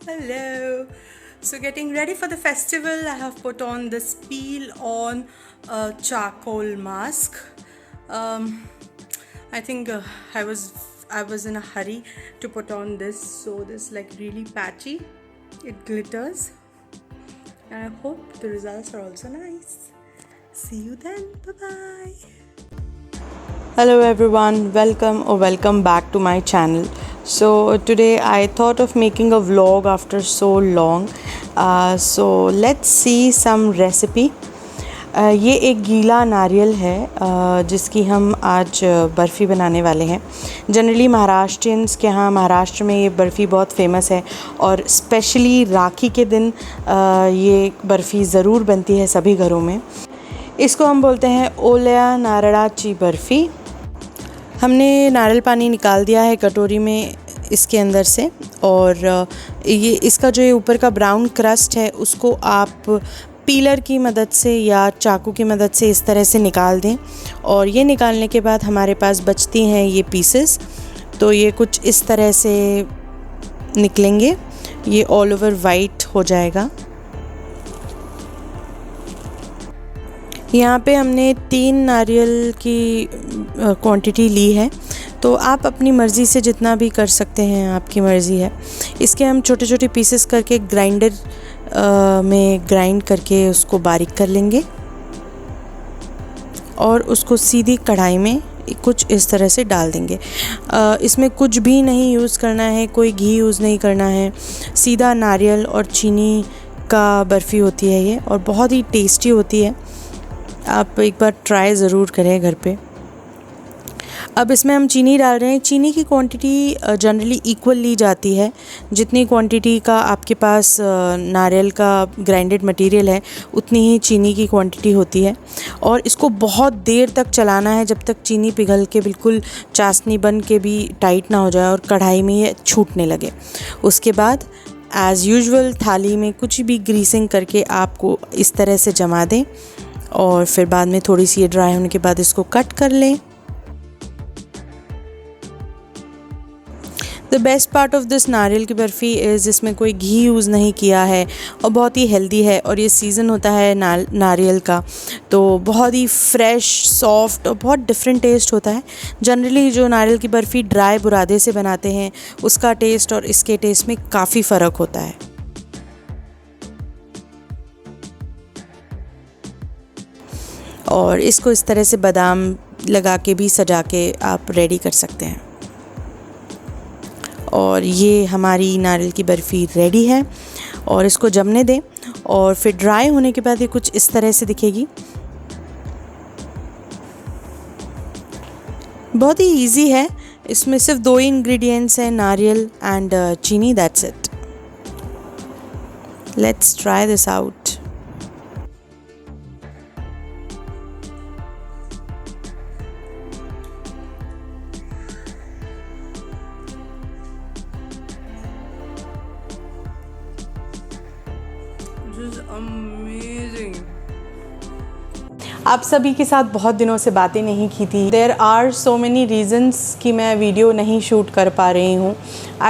Hello. So getting ready for the festival, I have put on this peel on charcoal mask. I think I was in a hurry to put on this, so this like really patchy. It glitters, and I hope the results are also nice. See you then. Bye bye. Hello everyone, welcome back to my channel. So today I thought of making a vlog after so long. So let's see some recipe. ये एक गीला नारियल है जिसकी हम आज बर्फ़ी बनाने वाले हैं. जनरली महाराष्ट्रियंस के यहाँ महाराष्ट्र में ये बर्फ़ी बहुत फेमस है और स्पेशली राखी के दिन ये बर्फ़ी ज़रूर बनती है सभी घरों में. इसको हम बोलते हैं ओल्या नारळाची बर्फ़ी. हमने नारियल पानी निकाल दिया है कटोरी में इसके अंदर से, और ये इसका जो ये ऊपर का ब्राउन क्रस्ट है उसको आप पीलर की मदद से या चाकू की मदद से इस तरह से निकाल दें. और ये निकालने के बाद हमारे पास बचती हैं ये पीसेस. तो ये कुछ इस तरह से निकलेंगे. ये ऑल ओवर वाइट हो जाएगा. यहाँ पे हमने 3 नारियल की क्वांटिटी ली है, तो आप अपनी मर्ज़ी से जितना भी कर सकते हैं, आपकी मर्ज़ी है. इसके हम छोटे छोटे पीसेस करके ग्राइंडर में ग्राइंड करके उसको बारीक कर लेंगे और उसको सीधी कढ़ाई में कुछ इस तरह से डाल देंगे. इसमें कुछ भी नहीं यूज़ करना है, कोई घी यूज़ नहीं करना है. सीधा नारियल और चीनी का बर्फ़ी होती है ये, और बहुत ही टेस्टी होती है. आप एक बार ट्राई ज़रूर करें घर पे. अब इसमें हम चीनी डाल रहे हैं. चीनी की क्वांटिटी जनरली इक्वल ली जाती है. जितनी क्वांटिटी का आपके पास नारियल का ग्राइंडेड मटेरियल है उतनी ही चीनी की क्वांटिटी होती है. और इसको बहुत देर तक चलाना है जब तक चीनी पिघल के बिल्कुल चाशनी बन के भी टाइट ना हो जाए और कढ़ाई में ये छूटने लगे. उसके बाद एज़ यूजुअल थाली में कुछ भी ग्रीसिंग करके आपको इस तरह से जमा दें, और फिर बाद में थोड़ी सी ये ड्राई होने के बाद इसको कट कर लें. The best part of this नारियल की बर्फ़ी इज़ इसमें कोई घी यूज़ नहीं किया है और बहुत ही हेल्दी है. और ये सीज़न होता है नारियल का, तो बहुत ही फ्रेश, सॉफ्ट और बहुत डिफरेंट टेस्ट होता है. जनरली जो नारियल की बर्फ़ी ड्राई बुरादे से बनाते हैं उसका टेस्ट और इसके टेस्ट में काफ़ी फ़र्क होता है. और इसको इस तरह से बादाम लगा के भी सजा के आप रेडी कर सकते हैं. और ये हमारी नारियल की बर्फ़ी रेडी है, और इसको जमने दें. और फिर ड्राई होने के बाद ये कुछ इस तरह से दिखेगी. बहुत ही इजी है. इसमें सिर्फ 2 ही इंग्रेडिएंट्स हैं, नारियल एंड चीनी. That's it. Let's try this out. Amazing. आप सभी के साथ बहुत दिनों से बातें नहीं की थी. There are so many reasons कि मैं वीडियो नहीं शूट कर पा रही हूँ.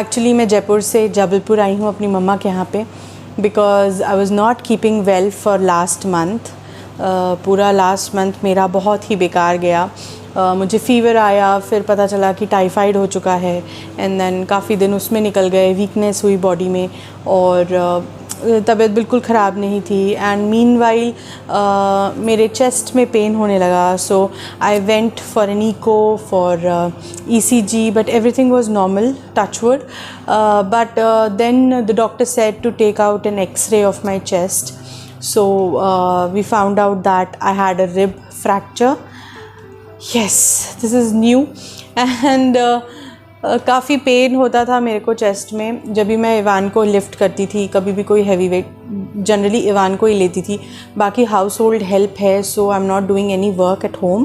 एक्चुअली मैं जयपुर से जबलपुर आई हूँ अपनी मम्मा के यहाँ पे, because I was not keeping well for last month. पूरा लास्ट मंथ मेरा बहुत ही बेकार गया. मुझे फ़ीवर आया, फिर पता चला कि टाइफाइड हो चुका है, एंड देन काफ़ी दिन उसमें निकल गए. वीकनेस हुई बॉडी में और तबीयत बिल्कुल ख़राब नहीं थी. एंड मीनवाइल मेरे चेस्ट में पेन होने लगा. So I went for an echo for ECG, but everything was normal, touch wood. But then the doctor said to take out an x-ray of my chest. So we found out that I had a rib fracture. Yes, this is new. And काफ़ी pain होता था मेरे को chest में जब भी मैं Ivan को लिफ्ट करती थी. कभी भी कोई हैवी वेट जनरली इवान को ही लेती थी. बाकी हाउस होल्ड हेल्प है, so I am not doing any work at home.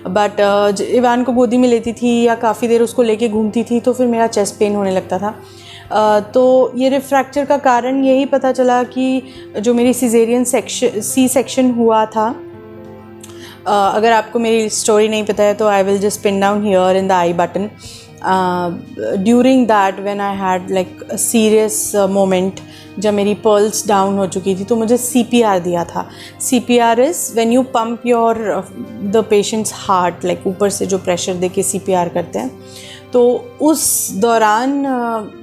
But Ivan को गोदी में लेती थी या काफ़ी देर उसको लेके घूमती थी, तो फिर मेरा चेस्ट पेन होने लगता था. तो ये रिब फ्रैक्चर का कारण यही पता चला कि जो मेरी सिजेरियन सेक्शन हुआ था. अगर आपको मेरी स्टोरी नहीं पता है तो I will just pin down here in the I button. During that when I had like a serious moment, जब मेरी पल्स डाउन हो चुकी थी, तो मुझे CPR दिया था. CPR is when you pump your the patients heart, like ऊपर से जो प्रेशर दे के CPR करते हैं. तो उस दौरान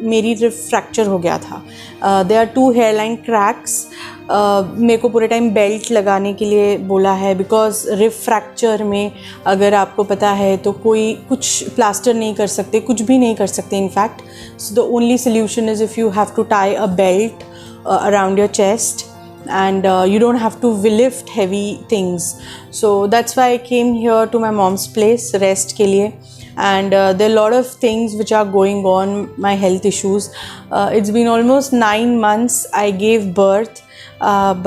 मेरी रिब फ्रैक्चर हो गया था. There are 2 hairline cracks. मेरे को पूरे टाइम बेल्ट लगाने के लिए बोला है, बिकॉज रिब फ्रैक्चर में अगर आपको पता है तो कोई कुछ प्लास्टर नहीं कर सकते, कुछ भी नहीं कर सकते in fact. So the only solution is if you have to tie a belt around your chest, and you don't have to lift heavy things. So that's why I came here to my mom's place rest ke liye. And there are a lot of things which are going on, my health issues. It's been almost 9 months I gave birth,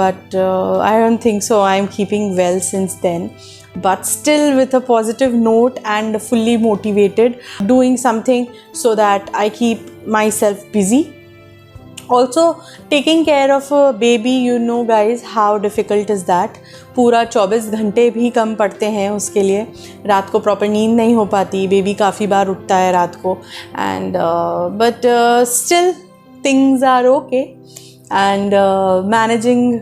but I don't think so I'm keeping well since then. But still with a positive note and fully motivated, doing something so that I keep myself busy. Also taking care of a baby, you know guys how difficult is that. पूरा 24 घंटे भी कम पड़ते हैं उसके लिए. रात को proper नींद नहीं हो पाती, बेबी काफ़ी बार उठता है रात को. And but still things are okay and managing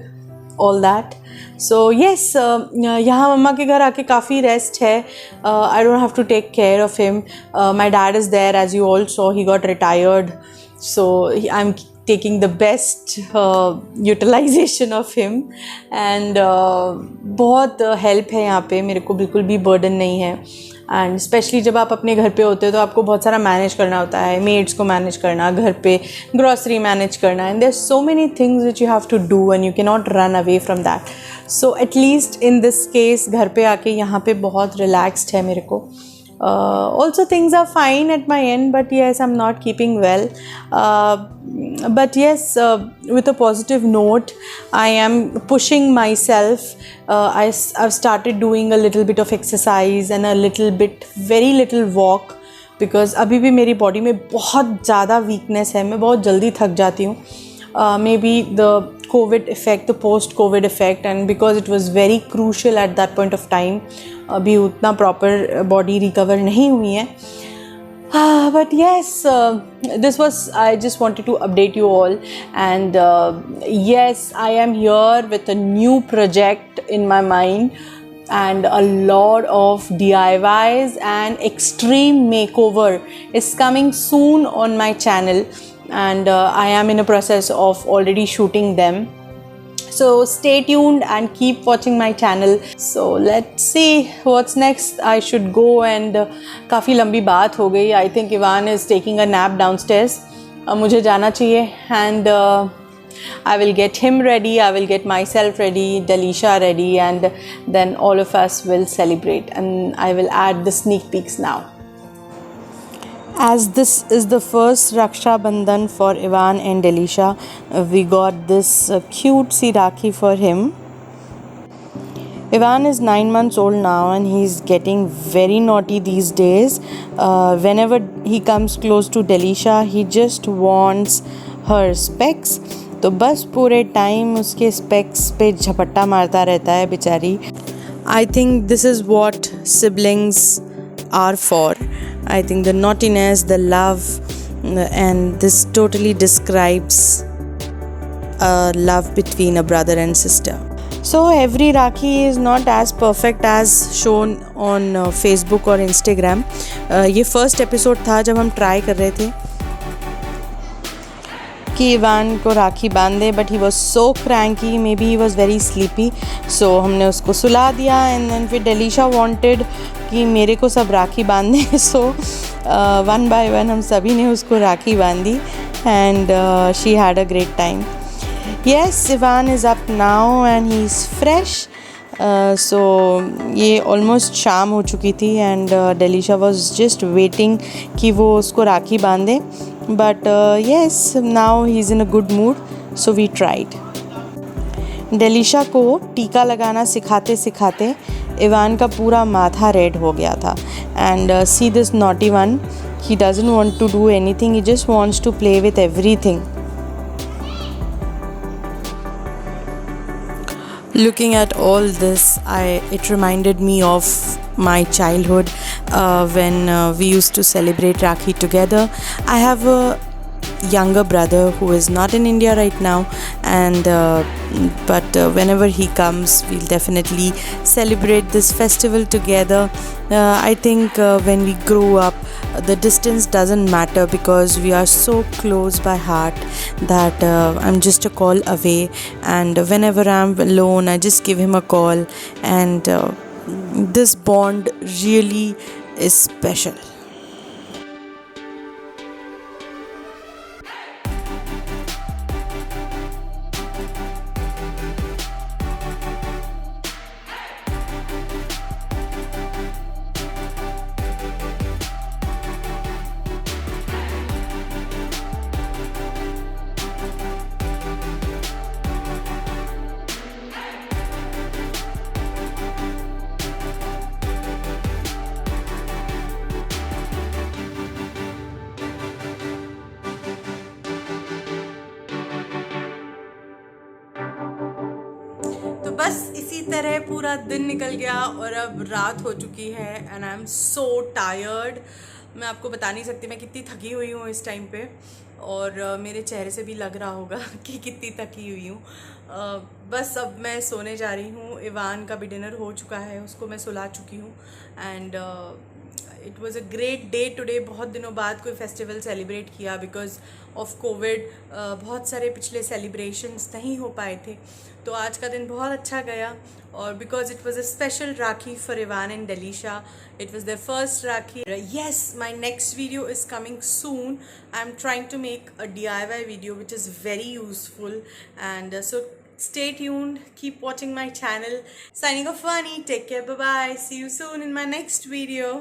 all that. So yes, यहाँ मम्मा के घर आके काफ़ी रेस्ट है. I don't have to take care of him. My dad is there, as you all saw, he got retired. So I'm taking the best utilization of him, and बहुत help है यहाँ पे. मेरे को बिल्कुल भी burden नहीं है. एंड स्पेशली जब आप अपने घर पे होते हो तो आपको बहुत सारा मैनेज करना होता है. मेड्स को मैनेज करना, घर पे ग्रॉसरी मैनेज करना, and there so many things which you have to do and you can not run away from that. So at least in this case घर पे आके यहाँ पे बहुत रिलैक्सड है मेरे को. Also things are fine at my end, but yes, I'm not keeping well. But yes, with a positive note, I am pushing myself. I've started doing a little bit of exercise and a little bit, very little walk, because अभी भी मेरी body में बहुत ज़्यादा weakness है. मैं बहुत जल्दी थक जाती हूँ. Maybe the COVID effect, the post-COVID effect, and because it was very crucial at that point of time, अभी उतना प्रॉपर बॉडी रिकवर नहीं हुई है. But yes, this was, I just wanted to update you all, and yes, I am here with a new project in my mind, and a lot of DIYs and extreme makeover is coming soon on my channel, and I am in a process of already shooting them. So stay tuned and keep watching my channel. So let's see what's next. I should go, and काफ़ी लंबी बात हो गई. I think Ivan is taking a nap downstairs. मुझे जाना चाहिए, and I will get him ready, I will get myself ready, Delisha ready, and then all of us will celebrate, and I will add the sneak peeks now. As this is the first Raksha Bandhan for Ivan and Delisha, we got this cute see Rakhi for him. Ivan is 9 months old now, and he's getting very naughty these days. Whenever he comes close to Delisha, he just wants her specs. तो बस पूरे time उसके specs पे झपट्टा मारता रहता है बेचारी. I think this is what siblings are for. I think the naughtiness, the love, and this totally describes love between a brother and sister. So every Rakhi is not as perfect as shown on Facebook or Instagram. ये first episode था जब हम try कर रहे थे कि Ivan को राखी बांधे, but he was so cranky, maybe he was very sleepy. So हमने उसको सुला दिया, एंड देन फिर डेलिशा वांटेड कि मेरे को सब राखी बांधे. सो वन बाय वन हम सभी ने उसको राखी बांधी, and she had a great time. Yes, Ivan is up now and he is fresh. So ये ऑलमोस्ट शाम हो चुकी थी, and Delisha was just waiting कि वो उसको राखी बांधे. But yes, now he's in a good mood, so we tried. Delisha को टीका लगाना सिखाते सिखाते इवान का पूरा माथा रेड हो गया था. And see this naughty one, he doesn't want to do anything, he just wants to play with everything. Looking at all this, it reminded me of my childhood when we used to celebrate Rakhi together. I have a younger brother who is not in India right now, and but whenever he comes, we'll definitely celebrate this festival together. I think when we grow up, the distance doesn't matter because we are so close by heart that I'm just a call away, and whenever I'm alone, I just give him a call, and this bond really is special. तो बस इसी तरह पूरा दिन निकल गया और अब रात हो चुकी है and I am so tired. मैं आपको बता नहीं सकती मैं कितनी थकी हुई हूँ इस टाइम पे, और मेरे चेहरे से भी लग रहा होगा कि कितनी थकी हुई हूँ. बस अब मैं सोने जा रही हूँ. इवान का भी डिनर हो चुका है, उसको मैं सुला चुकी हूँ. And it was a great day today. बहुत दिनों बाद कोई फेस्टिवल सेलिब्रेट किया बिकॉज ऑफ कोविड. बहुत सारे पिछले सेलिब्रेशंस नहीं हो पाए थे, तो आज का दिन बहुत अच्छा गया. और because it was a special Rakhi for Ivan and Delisha, it was there first Rakhi. Yes, my next video is coming soon. I am trying to make a DIY video which is very useful, and so stay tuned, keep watching my channel. Signing off, Vani. Take care, bye bye. See you soon in my next video.